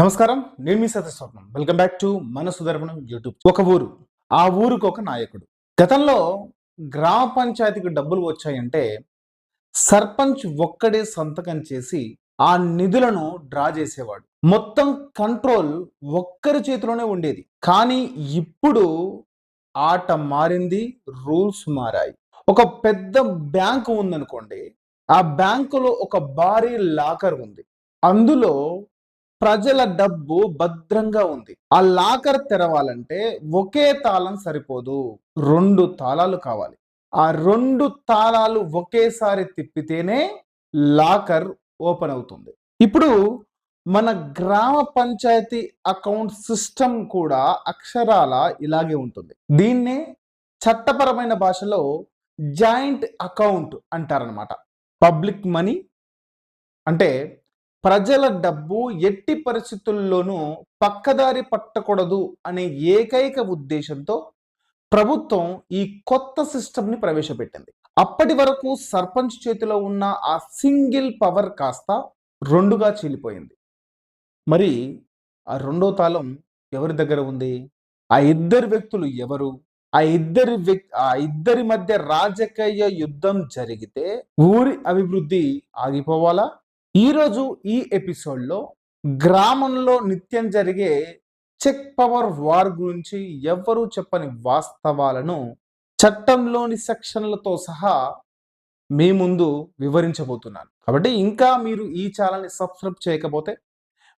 నమస్కారం, నేను మీ సతస్వప్నం. Welcome back to మన సుదర్శనం యూట్యూబ్. ఒక ఊరు, ఆ ఊరికి ఒక నాయకుడు. గతంలో గ్రామ పంచాయతీకి డబ్బులు వచ్చాయంటే సర్పంచ్ ఒక్కడే సంతకం చేసి ఆ నిధులను డ్రా చేసేవాడు. మొత్తం కంట్రోల్ ఒక్కరి చేతిలోనే ఉండేది. కానీ ఇప్పుడు ఆట మారింది, రూల్స్ మారాయి. ఒక పెద్ద బ్యాంకు ఉందనుకోండి, ఆ బ్యాంకులో ఒక భారీ లాకర్ ఉంది. అందులో ప్రజల డబ్బు భద్రంగా ఉంది. ఆ లాకర్ తెరవాలంటే ఒకే తాళం సరిపోదు, 2 తాళాలు కావాలి. ఆ 2 తాళాలు ఒకేసారి తిప్పితేనే లాకర్ ఓపెన్ అవుతుంది. ఇప్పుడు మన గ్రామ పంచాయతీ అకౌంట్ సిస్టమ్ కూడా అక్షరాల ఇలాగే ఉంటుంది. దీన్నే చట్టపరమైన భాషలో జాయింట్ అకౌంట్ అంటారనమాట. పబ్లిక్ మనీ అంటే ప్రజల డబ్బు ఎట్టి పరిస్థితుల్లోనూ పక్కదారి పట్టకూడదు అనే ఏకైక ఉద్దేశంతో ప్రభుత్వం ఈ కొత్త సిస్టమ్ని ప్రవేశపెట్టింది. అప్పటి వరకు సర్పంచ్ చేతిలో ఉన్న ఆ సింగిల్ పవర్ కాస్త 2గా చీలిపోయింది. మరి ఆ 2వ తాళం ఎవరి దగ్గర ఉంది? ఆ ఇద్దరు వ్యక్తులు ఎవరు? ఆ ఇద్దరి మధ్య రాజకీయ యుద్ధం జరిగితే ఊరి అభివృద్ధి ఆగిపోవాలా? ఈరోజు ఈ ఎపిసోడ్లో గ్రామంలో నిత్యం జరిగే చెక్ పవర్ వార్ గురించి ఎవ్వరూ చెప్పని వాస్తవాలను చట్టంలోని సెక్షన్లతో సహా మీ ముందు వివరించబోతున్నాను. కాబట్టి ఇంకా మీరు ఈ ఛానల్ని సబ్స్క్రైబ్ చేయకపోతే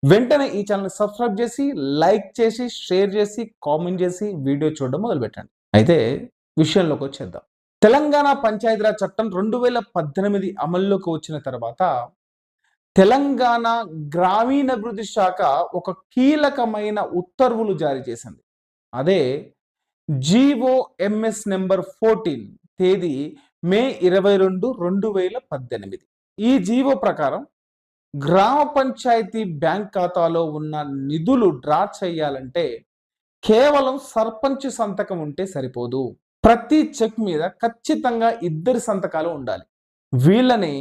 వెంటనే ఈ ఛానల్ని సబ్స్క్రైబ్ చేసి, లైక్ చేసి, షేర్ చేసి, కామెంట్ చేసి వీడియో చూడడం మొదలుపెట్టండి. అయితే విషయంలోకి వచ్చేద్దాం. తెలంగాణ పంచాయతీరాజ్ చట్టం 2018 అమల్లోకి వచ్చిన తర్వాత తెలంగాణ గ్రామీణాభివృద్ధి శాఖ ఒక కీలకమైన ఉత్తర్వులు జారీ చేసింది. అదే GOMS నెంబర్ 14 తేదీ మే 22, 2018. ఈ జీవో ప్రకారం గ్రామ పంచాయతీ బ్యాంక్ ఖాతాలో ఉన్న నిధులు డ్రా చేయాలంటే కేవలం సర్పంచ్ సంతకం ఉంటే సరిపోదు. ప్రతి చెక్ మీద ఖచ్చితంగా 2 సంతకాలు ఉండాలి. వీళ్ళని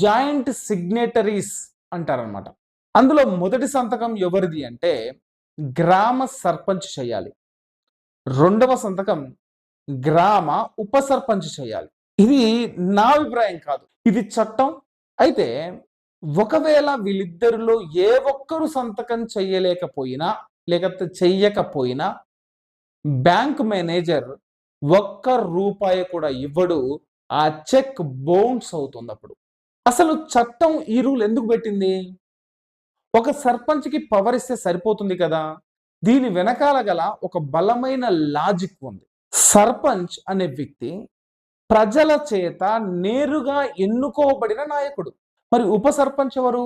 జాయింట్ సిగ్నేటరీస్ అంటారనమాట. అందులో మొదటి సంతకం ఎవరిది అంటే గ్రామ సర్పంచ్ చేయాలి. 2వ సంతకం గ్రామ ఉప సర్పంచ్ చేయాలి. ఇది నా అభిప్రాయం కాదు, ఇది చట్టం. అయితే ఒకవేళ వీళ్ళిద్దరిలో ఏ ఒక్కరు సంతకం చెయ్యలేకపోయినా లేకపోతే చెయ్యకపోయినా బ్యాంక్ మేనేజర్ ₹1 కూడా ఇవ్వడు. ఆ చెక్ బౌన్స్ అవుతుంది. అప్పుడు అసలు చట్టం ఈ రూల్ ఎందుకు పెట్టింది? ఒక సర్పంచ్కి పవర్ ఇస్తే సరిపోతుంది కదా. దీని వెనకాల గల ఒక బలమైన లాజిక్ ఉంది. సర్పంచ్ అనే వ్యక్తి ప్రజల చేత నేరుగా ఎన్నుకోబడిన నాయకుడు. మరి ఉప సర్పంచ్ ఎవరు?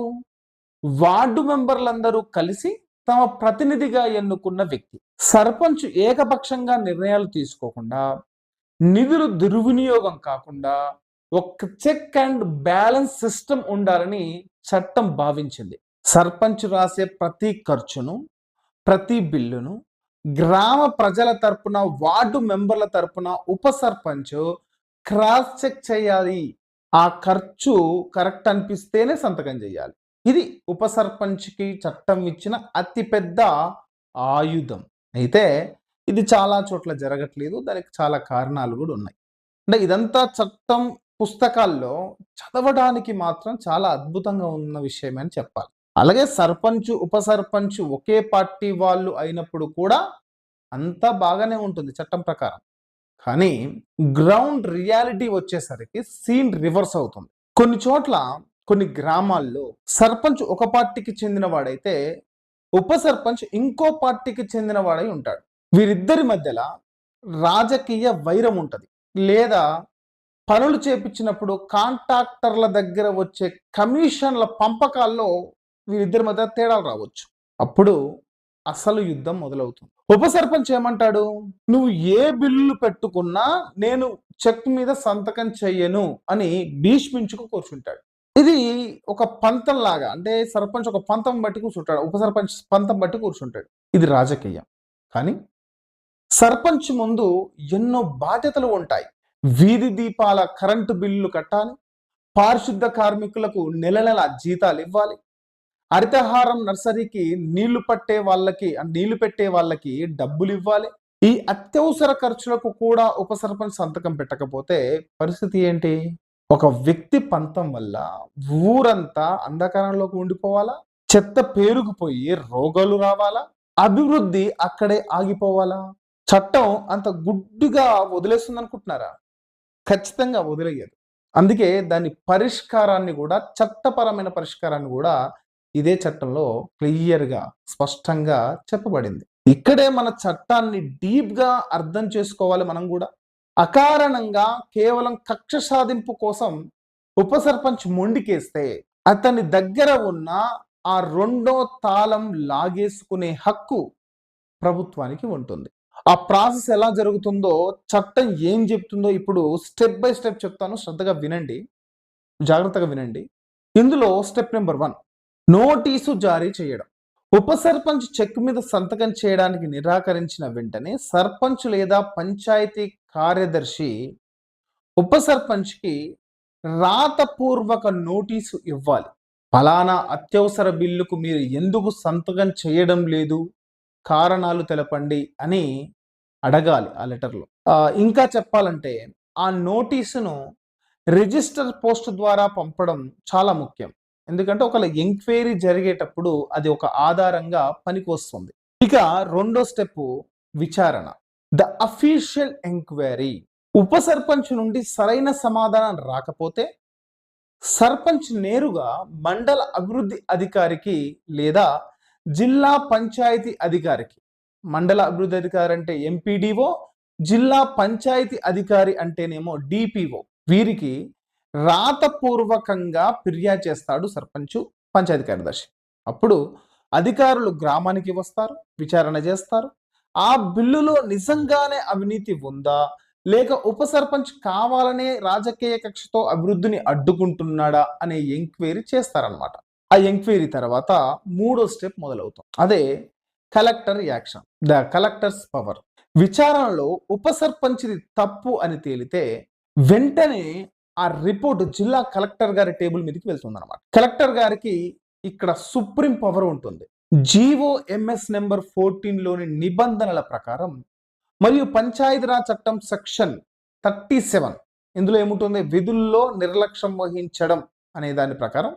వార్డు మెంబర్లందరూ కలిసి తమ ప్రతినిధిగా ఎన్నుకున్న వ్యక్తి. సర్పంచ్ ఏకపక్షంగా నిర్ణయాలు తీసుకోకుండా, నిధులు దుర్వినియోగం కాకుండా ఒక చెక్ అండ్ బ్యాలెన్స్ సిస్టమ్ ఉండాలని చట్టం భావించింది. సర్పంచ్ రాసే ప్రతి ఖర్చును, ప్రతి బిల్లును గ్రామ ప్రజల తరపున, వార్డు మెంబర్ల తరపున ఉప సర్పంచ్ క్రాస్ చెక్ చేయాలి. ఆ ఖర్చు కరెక్ట్ అనిపిస్తేనే సంతకం చేయాలి. ఇది ఉప సర్పంచ్కి చట్టం ఇచ్చిన అతిపెద్ద ఆయుధం. అయితే ఇది చాలా చోట్ల జరగట్లేదు. దానికి చాలా కారణాలు కూడా ఉన్నాయి. అంటే ఇదంతా చట్టం పుస్తకాల్లో చదవడానికి మాత్రం చాలా అద్భుతంగా ఉన్న విషయం అని చెప్పాలి. అలాగే సర్పంచ్, ఉప సర్పంచ్ ఒకే పార్టీ వాళ్ళు అయినప్పుడు కూడా అంతా బాగానే ఉంటుంది చట్టం ప్రకారం. కానీ గ్రౌండ్ రియాలిటీ వచ్చేసరికి సీన్ రివర్స్ అవుతుంది. కొన్ని చోట్ల, కొన్ని గ్రామాల్లో సర్పంచ్ ఒక పార్టీకి చెందిన వాడైతే ఉప సర్పంచ్ ఇంకో పార్టీకి చెందిన వాడై ఉంటాడు. వీరిద్దరి మధ్యలో రాజకీయ వైరం ఉంటుంది. లేదా పనులు చేపించినప్పుడు కాంట్రాక్టర్ల దగ్గర వచ్చే కమిషన్ల పంపకాల్లో వీరిద్దరి మధ్య తేడాలు రావచ్చు. అప్పుడు అసలు యుద్ధం మొదలవుతుంది. ఉప సర్పంచ్ ఏమంటాడు? నువ్వు ఏ బిల్లులు పెట్టుకున్నా నేను చెక్ మీద సంతకం చెయ్యను అని భీష్మించుకు కూర్చుంటాడు. ఇది ఒక పంతం లాగా. అంటే సర్పంచ్ ఒక పంతం బట్టి కూర్చుంటాడు, ఉప సర్పంచ్ పంతం బట్టి కూర్చుంటాడు. ఇది రాజకీయం. కానీ సర్పంచ్ ముందు ఎన్నో బాధ్యతలు ఉంటాయి. వీధి దీపాల కరెంటు బిల్లులు కట్టాలి, పారిశుద్ధ కార్మికులకు నెల నెల జీతాలు ఇవ్వాలి, హరితహారం నర్సరీకి నీళ్లు పెట్టే వాళ్ళకి డబ్బులు ఇవ్వాలి. ఈ అత్యవసర ఖర్చులకు కూడా ఉప సర్పంచ్ సంతకం పెట్టకపోతే పరిస్థితి ఏంటి? ఒక వ్యక్తి పంతం వల్ల ఊరంతా అంధకారంలోకి ఉండిపోవాలా? చెత్త పేరుకుపోయి రోగాలు రావాలా? అభివృద్ధి అక్కడే ఆగిపోవాలా? చట్టం అంత గుడ్డిగా వదిలేస్తుంది అనుకుంటున్నారా? ఖచ్చితంగా వదిలేయదు. అందుకే దాని పరిష్కారాన్ని కూడా, చట్టపరమైన పరిష్కారాన్ని కూడా ఇదే చట్టంలో క్లియర్‌గా, స్పష్టంగా చెప్పబడింది. ఇక్కడే మన చట్టాన్ని డీప్‌గా అర్థం చేసుకోవాలి మనం గూడా. అకారణంగా కేవలం కక్ష సాధింపు కోసం ఉప సర్పంచ్ మొండికేస్తే అతని దగ్గర ఉన్న ఆ రెండో తాళం లాగేసుకునే హక్కు ప్రభుత్వానికి ఉంటుంది. ఆ ప్రాసెస్ ఎలా జరుగుతుందో, చట్టం ఏం చెప్తుందో ఇప్పుడు స్టెప్ బై స్టెప్ చెప్తాను. శ్రద్ధగా వినండి. జాగ్రత్తగా వినండి. ఇందులో స్టెప్ నెంబర్ 1 నోటీసు జారీ చేయడం. ఉప సర్పంచ్ చెక్ మీద సంతకం చేయడానికి నిరాకరించిన వెంటనే సర్పంచ్ లేదా పంచాయతీ కార్యదర్శి ఉప సర్పంచ్‌కి రాతపూర్వక నోటీసు ఇవ్వాలి. ఫలానా అత్యవసర బిల్లుకు మీరు ఎందుకు సంతకం చేయడం లేదు? కారణాలు తెలపండి అని అడగాలి ఆ లెటర్‌లో. ఇంకా చెప్పాలంటే ఆ నోటీసును రిజిస్టర్ పోస్ట్ ద్వారా పంపడం చాలా ముఖ్యం. ఎందుకంటే ఒకవేళ ఎంక్వైరీ జరిగేటప్పుడు అది ఒక ఆధారంగా పనికొస్తుంది. ఇక రెండో స్టెప్ విచారణ. The official enquiry. ఉప సర్పంచ్ నుండి సరైన సమాధానం రాకపోతే సర్పంచ్ నేరుగా మండల అభివృద్ధి అధికారికి లేదా జిల్లా పంచాయతీ అధికారికి, మండల అభివృద్ధి అధికారి అంటే ఎంపీడీఓ, జిల్లా పంచాయతీ అధికారి అంటేనేమో డిపిఓ, వీరికి రాతపూర్వకంగా ఫిర్యాదు చేస్తాడు సర్పంచ్, పంచాయతీ కార్యదర్శి. అప్పుడు అధికారులు గ్రామానికి వస్తారు, విచారణ చేస్తారు. ఆ బిల్లులో నిజంగానే అవినీతి ఉందా, లేక ఉప సర్పంచ్ కావాలనే రాజకీయ కక్షతో అభివృద్ధిని అడ్డుకుంటున్నాడా అనే ఎంక్వైరీ చేస్తారనమాట. ఆ ఎంక్వైరీ తర్వాత మూడో స్టెప్ మొదలవుతాం. అదే collector action, the collectors power. విచారణలో ఉప సర్పంచ్ది తప్పు అని తేలితే వెంటనే ఆ రిపోర్ట్ జిల్లా కలెక్టర్ గారి టేబుల్ మీదకి వెళ్తుంది అనమాట. కలెక్టర్ గారికి ఇక్కడ సుప్రీం పవర్ ఉంటుంది. జీఓఎంఎస్ నెంబర్ 14లోని నిబంధనల ప్రకారం మరియు పంచాయతీరాజ్ చట్టం సెక్షన్ 37 ఇందులో ఏముంటుంది, విధుల్లో నిర్లక్ష్యం వహించడం అనే దాని ప్రకారం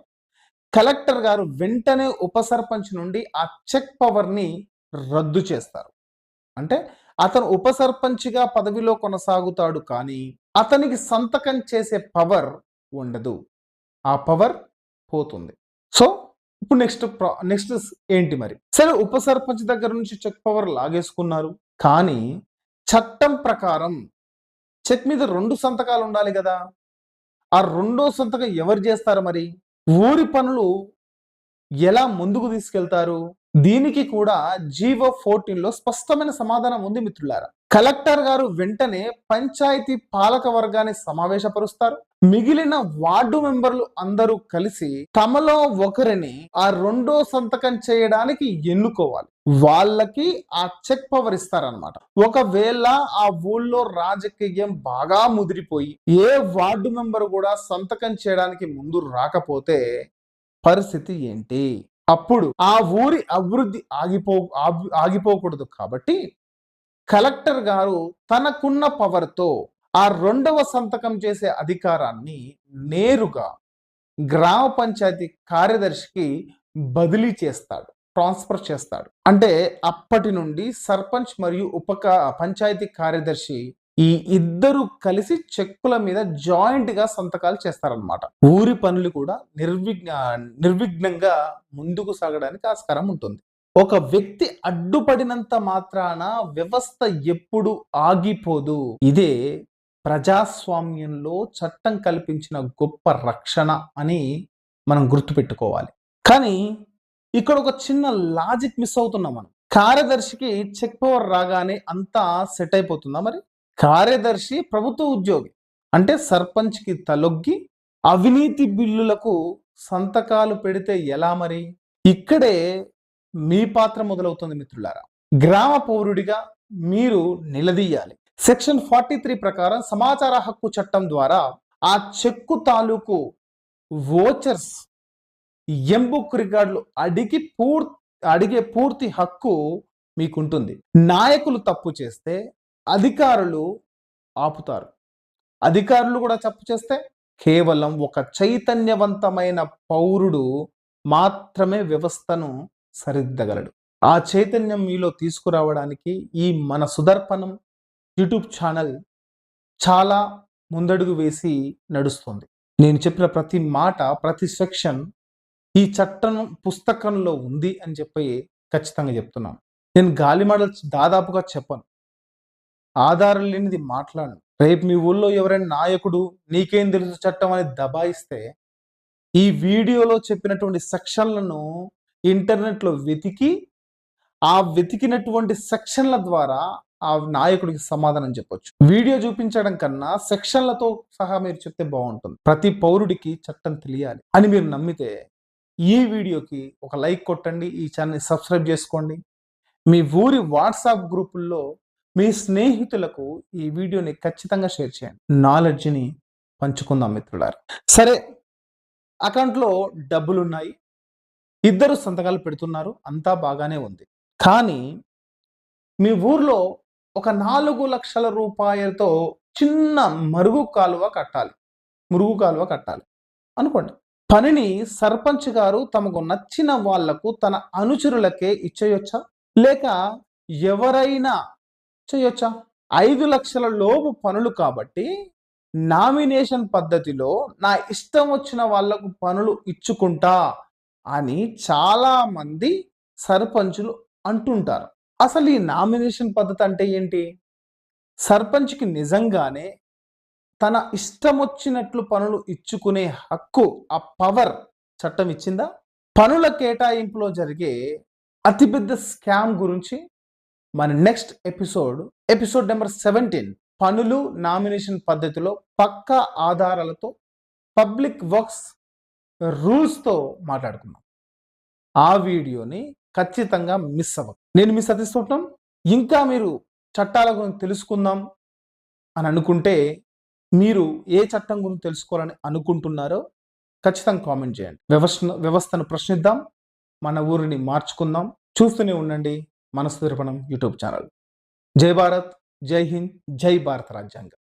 కలెక్టర్ గారు వెంటనే ఉప సర్పంచ్ నుండి ఆ చెక్ పవర్ ని రద్దు చేస్తారు. అంటే అతను ఉప సర్పంచ్గా పదవిలో కొనసాగుతాడు, కానీ అతనికి సంతకం చేసే పవర్ ఉండదు. ఆ పవర్ పోతుంది. సో ఇప్పుడు నెక్స్ట్ ఏంటి మరి? సరే, ఉప సర్పంచ్ దగ్గర నుంచి చెక్ పవర్ లాగేసుకున్నారు, కానీ చట్టం ప్రకారం చెక్ మీద 2 సంతకాలు ఉండాలి కదా. ఆ రెండో సంతకం ఎవరు చేస్తారు మరి? ఊరి పనులు ఎలా ముందుకు తీసుకెళ్తారు? దీనికి కూడా జీవో 14లో స్పష్టమైన సమాధానం ఉంది మిత్రులారా. కలెక్టర్ గారు వెంటనే పంచాయతీ పాలక వర్గాన్ని సమావేశపరుస్తారు. మిగిలిన వార్డు మెంబర్లు అందరూ కలిసి తమలో ఒకరిని ఆ రెండో సంతకం చేయడానికి ఎన్నుకోవాలి. వాళ్ళకి ఆ చెక్ పవర్ ఇస్తారనమాట. ఒకవేళ ఆ ఊళ్ళో రాజకీయం బాగా ముదిరిపోయి ఏ వార్డు మెంబర్ కూడా సంతకం చేయడానికి ముందు రాకపోతే పరిస్థితి ఏంటి? అప్పుడు ఆ ఊరి అభివృద్ధి ఆగిపోకూడదు కాబట్టి కలెక్టర్ గారు తనకున్న పవర్తో ఆ రెండవ సంతకం చేసే అధికారాన్ని నేరుగా గ్రామ పంచాయతీ కార్యదర్శికి బదిలీ చేస్తాడు, ట్రాన్స్ఫర్ చేస్తాడు. అంటే అప్పటి నుండి సర్పంచ్ మరియు పంచాయతీ కార్యదర్శి ఈ ఇద్దరు కలిసి చెక్కుల మీద జాయింట్ గా సంతకాలు చేస్తారనమాట. ఊరి పనులు కూడా నిర్విఘ్నంగా ముందుకు సాగడానికి ఆస్కారం ఉంటుంది. ఒక వ్యక్తి అడ్డుపడినంత మాత్రాన వ్యవస్థ ఎప్పుడు ఆగిపోదు. ఇదే ప్రజాస్వామ్యంలో చట్టం కల్పించిన గొప్ప రక్షణ అని మనం గుర్తుపెట్టుకోవాలి. కానీ ఇక్కడ ఒక చిన్న లాజిక్ మిస్ అవుతున్నాం మనం. కార్యదర్శికి చెక్ పవర్ రాగానే అంతా సెట్ అయిపోతుందా మరి? కార్యదర్శి ప్రభుత్వ ఉద్యోగి, అంటే సర్పంచ్కి తలొగ్గి అవినీతి బిల్లులకు సంతకాలు పెడితే ఎలా మరి? ఇక్కడే మీ పాత్ర మొదలవుతుంది మిత్రులారా. గ్రామ పౌరుడిగా మీరు నిలదీయాలి. సెక్షన్ 43 ప్రకారం సమాచార హక్కు చట్టం ద్వారా ఆ చెక్కు తాలూకు వోచర్స్ ఎంబుక్ రికార్డులు అడిగే పూర్తి హక్కు మీకుంటుంది. నాయకులు తప్పు చేస్తే అధికారులు ఆపుతారు. అధికారులు కూడా తప్పు చేస్తే కేవలం ఒక చైతన్యవంతమైన పౌరుడు మాత్రమే వ్యవస్థను సరిదిద్దగలడు. ఆ చైతన్యం మీలో తీసుకురావడానికి ఈ మన సుదర్పణం యూట్యూబ్ ఛానల్ చాలా ముందడుగు వేసి నడుస్తుంది. నేను చెప్పిన ప్రతి మాట, ప్రతి సెక్షన్ ఈ చట్టం పుస్తకంలో ఉంది అని చెప్పి ఖచ్చితంగా చెప్తున్నాను. నేను గాలి మాటలు దాదాపుగా చెప్పను. ఆధారం లేనిది మాట్లాడను. రేపు మీ ఊళ్ళో ఎవరైనా నాయకుడు నీకేం తెలుసు చట్టం అని దబాయిస్తే ఈ వీడియోలో చెప్పినటువంటి సెక్షన్లను ఇంటర్నెట్లో వెతికి ఆ వెతికినటువంటి సెక్షన్ల ద్వారా ఆ నాయకుడికి సమాధానం చెప్పొచ్చు. వీడియో చూపించడం కన్నా సెక్షన్లతో సహా మీరు చెప్తే బాగుంటుంది. ప్రతి పౌరుడికి చట్టం తెలియాలి అని మీరు నమ్మితే ఈ వీడియోకి ఒక లైక్ కొట్టండి, ఈ ఛానల్ని సబ్స్క్రైబ్ చేసుకోండి. మీ ఊరి వాట్సాప్ గ్రూపుల్లో మీ స్నేహితులకు ఈ వీడియోని ఖచ్చితంగా షేర్ చేయండి. నాలెడ్జ్ని పంచుకుందాం మిత్రులారా. సరే, అకౌంట్లో డబ్బులున్నాయి, ఇద్దరు సంతకాలు పెడుతున్నారు, అంతా బాగానే ఉంది. కానీ మీ ఊర్లో ఒక 4 లక్షల రూపాయలతో చిన్న మురుగు కాలువ కట్టాలి అనుకోండి. పనిని సర్పంచ్ గారు తమకు నచ్చిన వాళ్లకు, తన అనుచరులకే ఇచ్చేయొచ్చా, లేక ఎవరైనా చేయొచ్చా? 5 లక్షల లోపు పనులు కాబట్టి నామినేషన్ పద్ధతిలో నా ఇష్టం వచ్చిన వాళ్లకు పనులు ఇచ్చుకుంటా అని చాలా మంది సర్పంచులు అంటుంటారు. అసలు ఈ నామినేషన్ పద్ధతి అంటే ఏంటి? సర్పంచ్కి నిజంగానే తన ఇష్టం వచ్చినట్లు పనులు ఇచ్చుకునే హక్కు, ఆ పవర్ చట్టం ఇచ్చిందా? పనుల కేటాయింపులో జరిగే అతిపెద్ద స్కామ్ గురించి మన నెక్స్ట్ ఎపిసోడ్ నెంబర్ 17 పనులు నామినేషన్ పద్ధతిలో పక్కా ఆధారాలతో పబ్లిక్ వర్క్స్ రూల్స్తో మాట్లాడుకుందాం. ఆ వీడియోని ఖచ్చితంగా మిస్ అవ్వదు. నేను మీ సతీష్ స్వప్నం. ఇంకా మీరు చట్టాల గురించి తెలుసుకుందాం అని అనుకుంటే, మీరు ఏ చట్టం గురించి తెలుసుకోవాలని అనుకుంటున్నారో ఖచ్చితంగా కామెంట్ చేయండి. వ్యవస్థను ప్రశ్నిద్దాం, మన ఊరిని మార్చుకుందాం. చూస్తూనే ఉండండి మన సుదర్పణం యూట్యూబ్ ఛానల్. జై భారత్, జై హింద్, జై భారత రాజ్యాంగం.